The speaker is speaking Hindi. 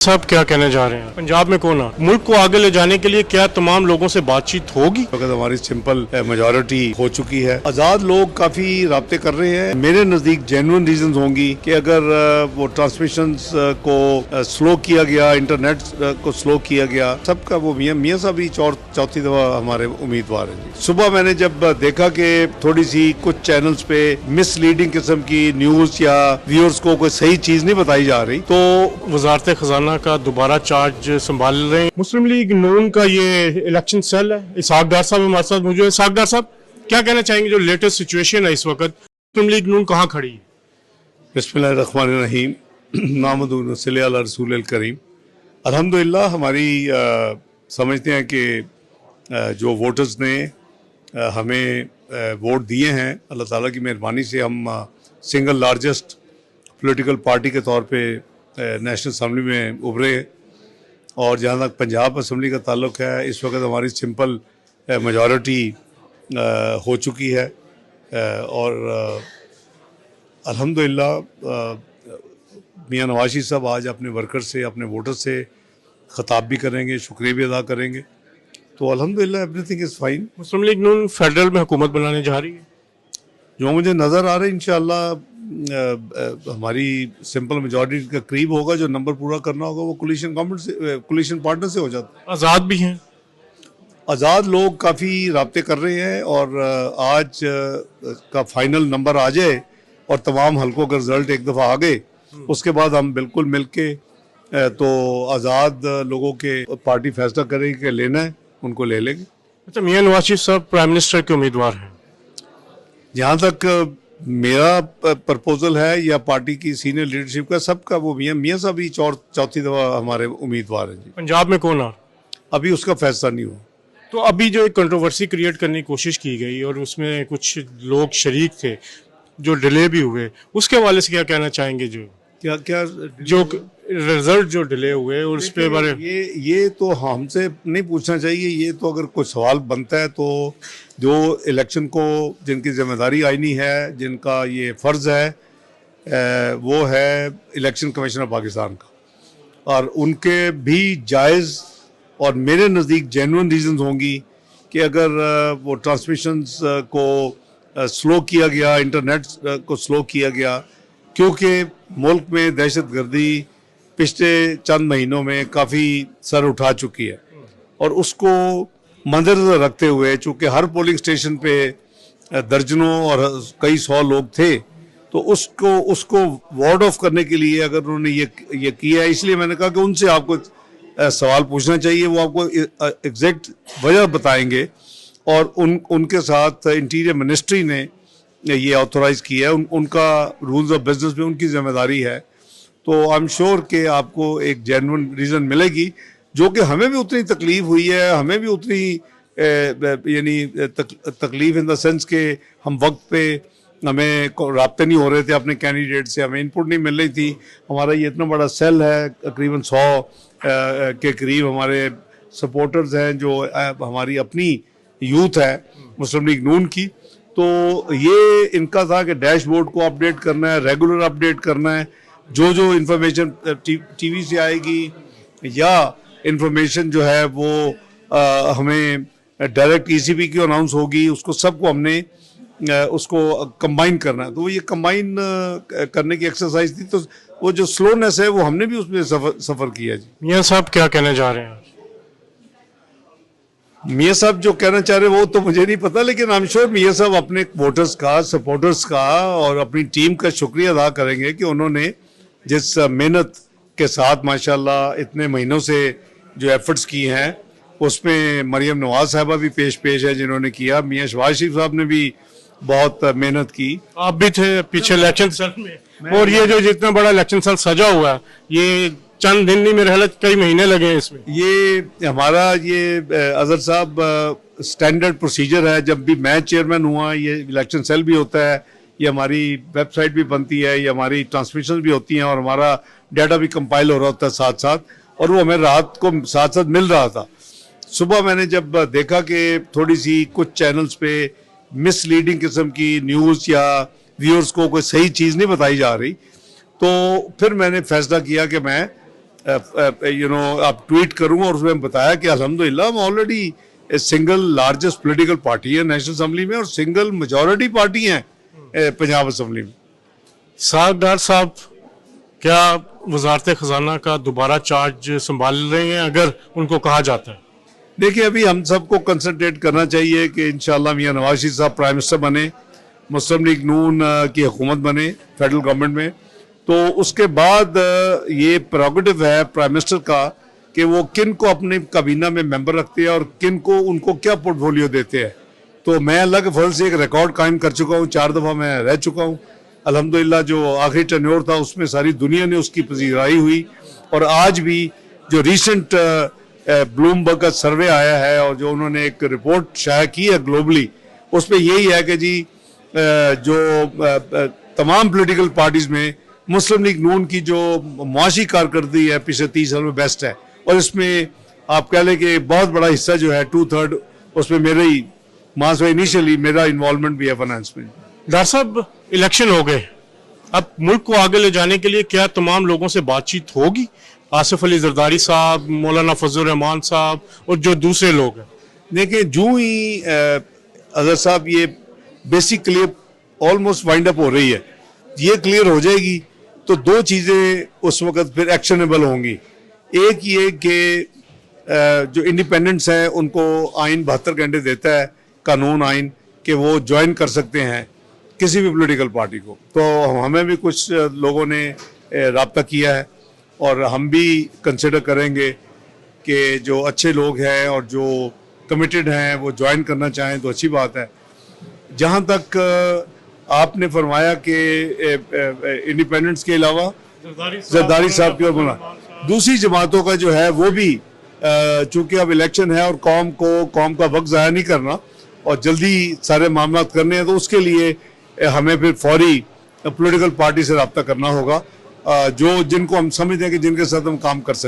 साहब क्या कहने जा रहे हैं? पंजाब में कौन है? मुल्क को आगे ले जाने के लिए क्या तमाम लोगों से बातचीत होगी? अगर हमारी सिंपल मेजॉरिटी हो चुकी है, आजाद लोग काफी राब्ते कर रहे हैं। मेरे नजदीक जेन्युइन रीजंस होंगी कि अगर वो ट्रांसमिशन को स्लो किया गया, इंटरनेट को स्लो किया गया, सबका वो मियाँ साहब ही चौथी दफा हमारे उम्मीदवार हैं जी। सुबह मैंने जब देखा कि थोड़ी सी कुछ चैनल्स पे मिसलीडिंग किस्म की न्यूज या व्यूअर्स को कोई सही चीज नहीं बताई जा रही, तो वजारत खजाना का दोबारा चार्ज संभाल रहे हैं मुस्लिम लीग नून का ये इलेक्शन सेल है। इसहाक डार साहब हमारे साथ मौजूद है। इसहाक डार साहब क्या कहना चाहेंगे जो लेटेस्ट सिचुएशन है इस वक्त, मुस्लिम लीग नून कहाँ खड़ी है? बिस्मिल्लाहिर्रहमानिर्रहीम, नामदू सल्ली अला रसूलिल करीम। अल्हम्दुलिल्लाह हमारी समझते हैं कि जो वोटर्स ने हमें वोट दिए हैं, अल्लाह ताला की मेहरबानी से हम सिंगल लार्जेस्ट पॉलिटिकल पार्टी के तौर पे नेशनल असम्बली में उभरे। और जहाँ तक पंजाब असम्बली का ताल्लुक है, इस वक्त हमारी सिंपल मेजॉरिटी हो चुकी है और अल्हम्दुलिल्लाह मियाँ नवाज शरीफ साहब आज अपने वर्कर से, अपने वोटर से ख़िताब भी करेंगे, शुक्रिया भी अदा करेंगे। तो अल्हम्दुलिल्लाह everything is fine. Muslim league Noon federal में हुकूमत बनाने जा रही है, जो मुझे नज़र आ रहा है इंशाअल्लाह हमारी सिंपल मेजॉरिटी का करीब होगा। जो नंबर पूरा करना होगा वो कोलिशन गवर्नमेंट से, कोलिशन पार्टनर से हो जाता है। आज़ाद भी हैं, आज़ाद लोग काफ़ी राब्ते कर रहे हैं और आज का फाइनल नंबर आ जाए और तमाम हलकों का रिजल्ट एक दफ़ा आ गए, उसके बाद हम बिल्कुल मिल के तो आज़ाद लोगों के पार्टी फैसला करेगी कि लेना है, उनको ले लेंगे। अच्छा, मियाँ नवाज शरीफ साहब प्राइम मिनिस्टर के उम्मीदवार हैं। जहाँ तक मेरा प्रपोजल है या पार्टी की सीनियर लीडरशिप का, सबका वो मियाँ साहब ही चौथी दफा हमारे उम्मीदवार हैं जी। पंजाब में कौन है? अभी उसका फैसला नहीं हुआ। तो अभी जो एक कंट्रोवर्सी क्रिएट करने की कोशिश की गई और उसमें कुछ लोग शरीक थे जो डिले भी हुए, उसके हवाले से क्या कहना चाहेंगे? जो क्या क्या जो रिजल्ट जो डिले हुए और उस पे बारे ये तो हमसे नहीं पूछना चाहिए। ये तो अगर कोई सवाल बनता है तो जो इलेक्शन को जिनकी जिम्मेदारी आईनी है, जिनका ये फ़र्ज़ है, वो है इलेक्शन कमीशन ऑफ पाकिस्तान का। और उनके भी जायज़ और मेरे नज़दीक जेन्युइन रीजंस होंगी कि अगर वो ट्रांसमिशंस को स्लो किया गया, इंटरनेट को स्लो किया गया, क्योंकि मुल्क में दहशतगर्दी पिछले चंद महीनों में काफ़ी सर उठा चुकी है और उसको मंजर रखते हुए, चूँकि हर पोलिंग स्टेशन पे दर्जनों और कई सौ लोग थे, तो उसको वार्ड ऑफ करने के लिए अगर उन्होंने ये किया है, इसलिए मैंने कहा कि उनसे आपको सवाल पूछना चाहिए, वो आपको एग्जैक्ट वजह बताएंगे। और उनके साथ इंटीरियर मिनिस्ट्री ने ये ऑथोराइज़ किया है, उनका रूल्स ऑफ बिजनेस में उनकी जिम्मेदारी है। तो आई एम श्योर कि आपको एक जेन्युइन रीज़न मिलेगी, जो कि हमें भी उतनी तकलीफ हुई है, हमें भी उतनी यानी तकलीफ इन द सेंस के हम वक्त पे हमें राब्ते नहीं हो रहे थे अपने कैंडिडेट से, हमें इनपुट नहीं मिल रही थी। हमारा ये इतना बड़ा सेल है, तकरीबन 100 के करीब हमारे सपोर्टर्स हैं, जो हमारी अपनी यूथ है मुस्लिम लीग नून की। तो ये इनका था कि डैशबोर्ड को अपडेट करना है, रेगुलर अपडेट करना है, जो इंफॉर्मेशन टीवी से आएगी या इंफॉर्मेशन जो है वो हमें डायरेक्ट ईसीबी की अनाउंस होगी, उसको सबको हमने उसको कंबाइन करना है। तो ये कंबाइन करने की एक्सरसाइज थी। तो वो जो स्लोनेस है वो हमने भी उसमें सफ़र किया जी। मियाँ साहब क्या कहना चाह रहे हैं? मियाँ साहब जो कहना चाह रहे हैं वो तो मुझे नहीं पता, लेकिन आई एम श्योर मियाँ साहब अपने वोटर्स का, सपोर्टर्स का और अपनी टीम का शुक्रिया अदा करेंगे कि उन्होंने जिस मेहनत के साथ माशाल्लाह इतने महीनों से जो एफर्ट्स की हैं, उसमें मरियम नवाज साहबा भी पेश है जिन्होंने किया। मियाँ शहबाज शरीफ साहब ने भी बहुत मेहनत की। आप भी थे पीछे इलेक्शन सेल में, और ये जो जितना बड़ा इलेक्शन सेल सजा हुआ है, ये चंद दिन नहीं, मेरे ख्याल कई महीने लगे हैं इसमें। ये हमारा ये अजहर साहब स्टैंडर्ड प्रोसीजर है। जब भी मैं चेयरमैन हुआ, ये इलेक्शन सेल भी होता है, ये हमारी वेबसाइट भी बनती है, ये हमारी ट्रांसमिशन भी होती हैं और हमारा डाटा भी कंपाइल हो रहा होता है साथ साथ, और वो हमें रात को साथ साथ मिल रहा था। सुबह मैंने जब देखा कि थोड़ी सी कुछ चैनल्स पे मिसलीडिंग किस्म की न्यूज़ या व्यूअर्स को कोई सही चीज़ नहीं बताई जा रही, तो फिर मैंने फैसला किया कि मैं आप ट्वीट करूं और उसमें बताया कि अल्हम्दुलिल्लाह हम already single largest political party है नेशनल असेंबली में और सिंगल मेजॉरिटी पार्टी है पंजाब असेंबली में। साग डार साहब क्या वजारत खजाना का दोबारा चार्ज संभाल रहे हैं अगर उनको कहा जाता है? देखिए, अभी हम सबको कंसंट्रेट करना चाहिए कि इंशाल्लाह मियां नवाज शरीफ साहब प्राइम मिनिस्टर बने, मुस्लिम लीग नून की हुकूमत बने फेडरल गवर्नमेंट में, तो उसके बाद ये प्रेरोगेटिव है प्राइम मिनिस्टर का कि वो किन को अपने काबीना में मेंबर रखते हैं और किन को उनको क्या पोर्टफोलियो देते हैं। तो मैं अल्लाह के फजल से एक रिकॉर्ड कायम कर चुका हूँ, 4 दफ़ा मैं रह चुका हूँ अल्हम्दुलिल्लाह। जो आखिरी टेन्योर था उसमें सारी दुनिया ने उसकी पजीराई हुई और आज भी जो रिसेंट ब्लूमबर्ग का सर्वे आया है और जो उन्होंने एक रिपोर्ट शाया की है ग्लोबली, उसमें यही है कि जी जो तमाम पॉलिटिकल पार्टीज में मुस्लिम लीग नून की जो मुआशी कारकर्दगी है पिछले 30 साल में बेस्ट है और इसमें आप कह लें कि बहुत बड़ा हिस्सा जो है 2/3 उसमें मेरे ही मास इनिशियली मेरा इन्वॉल्वमेंट भी है फाइनेंस में। डार साहब इलेक्शन हो गए, अब मुल्क को आगे ले जाने के लिए क्या तमाम लोगों से बातचीत होगी? आसिफ अली जरदारी साहब, मौलाना फजल रहमान साहब और जो दूसरे लोग हैं। देखिए, जो ही अजहर साहब ये बेसिकली ऑलमोस्ट वाइंड अप हो रही है, ये क्लियर हो जाएगी तो 2 चीज़ें उस वक्त फिर एक्शनेबल होंगी। एक ये कि जो इंडिपेंडेंट्स हैं उनको आइन 72 घंटे देता है कानून आइन कि वो ज्वाइन कर सकते हैं किसी भी पॉलिटिकल पार्टी को। तो हमें भी कुछ लोगों ने रब्ता किया है और हम भी कंसिडर करेंगे कि जो अच्छे लोग हैं और जो कमिटेड हैं वो ज्वाइन करना चाहें तो अच्छी बात है। जहाँ तक आपने फरमाया कि इंडिपेंडेंट्स के अलावा जरदारी साहब की ओर बोला, दूसरी जमातों का जो है वो भी चूंकि अब इलेक्शन है और कौम का वक्त ज़ाया नहीं करना और जल्दी सारे मामला करने हैं, तो उसके लिए हमें फिर फौरी पॉलिटिकल पार्टी से रब्ता करना होगा जो जिनको हम समझते हैं कि जिनके साथ हम काम कर सकते हैं।